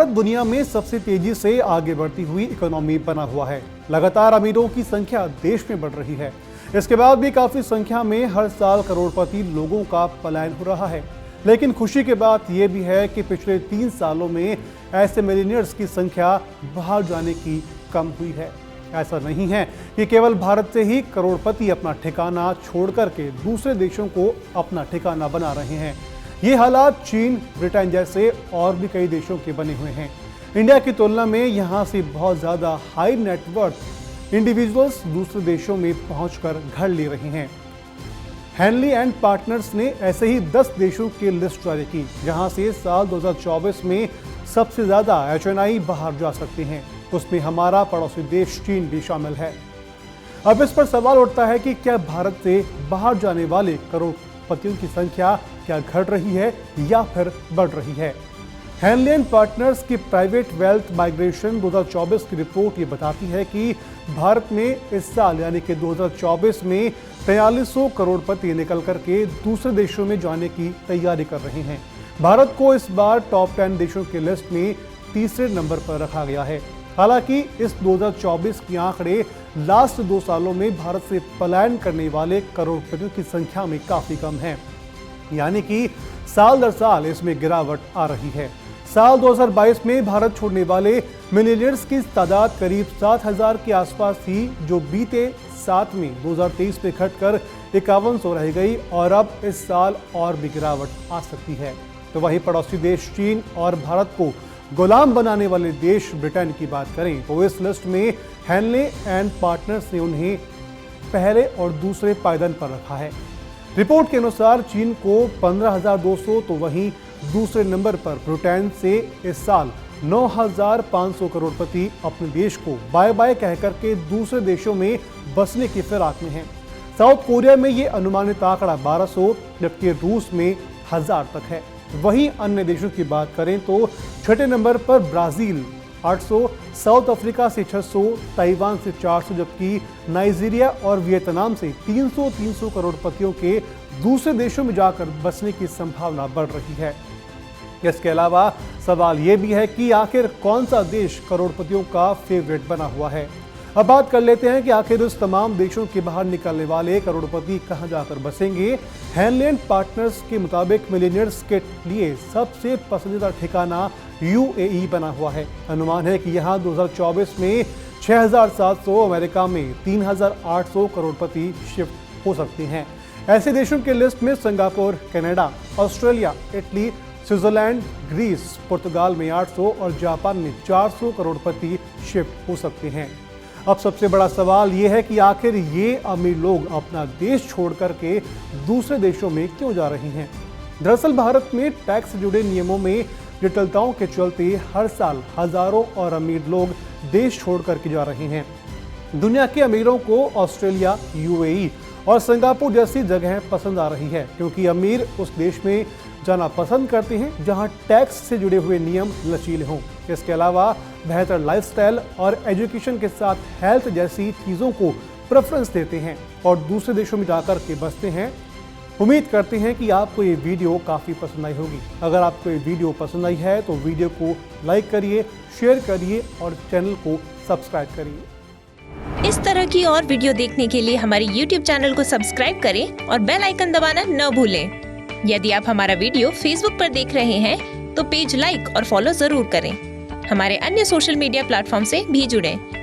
दुनिया में सबसे तेजी से आगे बढ़ती हुई इकोनॉमी बना हुआ है। लगातार अमीरों की संख्या देश में बढ़ रही है। इसके बाद भी काफी संख्या में हर साल करोड़पति लोगों का पलायन हो रहा है। लेकिन खुशी की बात यह भी है कि पिछले 3 सालों में ऐसे मिलियनियर्स की संख्या बाहर जाने की कम हुई है। ऐसा नहीं है कि केवल भारत से ही करोड़पति अपना ठिकाना छोड़कर के दूसरे देशों को अपना ठिकाना बना रहे हैं। ये हालात चीन, ब्रिटेन जैसे और भी कई देशों के बने हुए हैं। इंडिया की तुलना में यहाँ से बहुत ज़्यादा हाई नेटवर्थ इंडिविजुअल्स दूसरे देशों में पहुंचकर घर ले रहे हैं। हैनली एंड पार्टनर्स ने ऐसे ही 10 देशों की लिस्ट जारी की, जहां से साल 2024 में सबसे ज़्यादा HNI बाहर जा सकते हैं। उसमें हमारा पड़ोसी देश चीन भी शामिल है। अब इस पर सवाल उठता है कि क्या भारत से बाहर जाने वाले करोड़पतियों की संख्या क्या घट रही है या फिर बढ़ रही है। हैनली एंड पार्टनर्स की प्राइवेट वेल्थ माइग्रेशन 2024 की रिपोर्ट ये बताती है कि भारत में इस साल यानी कि 2024 में 4300 करोड़पति निकल करके दूसरे देशों में जाने की तैयारी कर रहे हैं। भारत को इस बार टॉप 10 देशों की लिस्ट में तीसरे नंबर पर रखा गया है। हालांकि इस 2024 के आंकड़े लास्ट 2 सालों में भारत से पलायन करने वाले करोड़पतियों की संख्या में काफी कम है, यानी कि साल दर साल इसमें गिरावट आ रही है। साल 2022 में भारत छोड़ने वाले मिलियनियर्स की तादाद करीब 7000 के आसपास थी, जो बीते 7 में 2023 में घटकर 5100 रह गई और अब इस साल और भी गिरावट आ सकती है। तो वहीं पड़ोसी देश चीन और भारत को गुलाम बनाने वाले देश ब्रिटेन की बात करें तो इस लिस्ट में हैनले एंड पार्टनर्स ने उन्हें पहले और दूसरे पायदान पर रखा है। रिपोर्ट के अनुसार चीन को 15,200 तो वहीं दूसरे नंबर पर ब्रिटेन से इस साल 9,500 करोड़पति अपने देश को बाय बाय कहकर के दूसरे देशों में बसने की फिराक में हैं। साउथ कोरिया में ये अनुमानित आंकड़ा 1200 जबकि रूस में 1000 तक है। वहीं अन्य देशों की बात करें तो छठे नंबर पर ब्राजील 800, साउथ अफ्रीका से 600, ताइवान से 400 जबकि नाइजीरिया और वियतनाम से 300 करोड़पतियों के दूसरे देशों में जाकर बसने की संभावना बढ़ रही है। इसके अलावा सवाल ये भी है कि आखिर कौन सा देश करोड़पतियों का फेवरेट बना हुआ है। अब बात कर लेते हैं कि आखिर उस तमाम देशों के बाहर निकलने वाले करोड़पति कहां जाकर बसेंगे। हैनले एंड पार्टनर्स के मुताबिक मिलियनियर्स के लिए सबसे पसंदीदा ठिकाना UAE बना हुआ है। अनुमान है कि यहां 2024 में 6700, अमेरिका में 3800 करोड़पति शिफ्ट हो सकते हैं। ऐसे देशों की लिस्ट में Singapore, Canada, Australia, Italy, Switzerland, Greece, पुर्तगाल में 800 और जापान में 400 करोड़पति शिफ्ट हो सकते हैं। अब सबसे बड़ा सवाल ये है कि आखिर ये अमीर लोग अपना देश छोड़ करके दूसरे देशों में क्यों जा रहे हैं। दरअसल भारत में टैक्स से जुड़े नियमों में जटिलताओं के चलते हर साल हजारों और अमीर लोग देश छोड़ करके जा रहे हैं। दुनिया के अमीरों को ऑस्ट्रेलिया, UAE और सिंगापुर जैसी जगहें पसंद आ रही है, क्योंकि अमीर उस देश में जाना पसंद करते हैं जहां टैक्स से जुड़े हुए नियम लचीले हों। इसके अलावा बेहतर लाइफस्टाइल और एजुकेशन के साथ हेल्थ जैसी चीज़ों को प्रेफरेंस देते हैं और दूसरे देशों में जाकर के बसते हैं। उम्मीद करते हैं कि आपको ये वीडियो काफ़ी पसंद आई होगी। अगर आपको ये वीडियो पसंद आई है तो वीडियो को लाइक करिए, शेयर करिए और चैनल को सब्सक्राइब करिए। इस तरह की और वीडियो देखने के लिए हमारे YouTube चैनल को सब्सक्राइब करें और बेल आइकन दबाना न भूलें। यदि आप हमारा वीडियो Facebook पर देख रहे हैं तो पेज लाइक और फॉलो जरूर करें। हमारे अन्य सोशल मीडिया प्लेटफॉर्म से भी जुड़ें।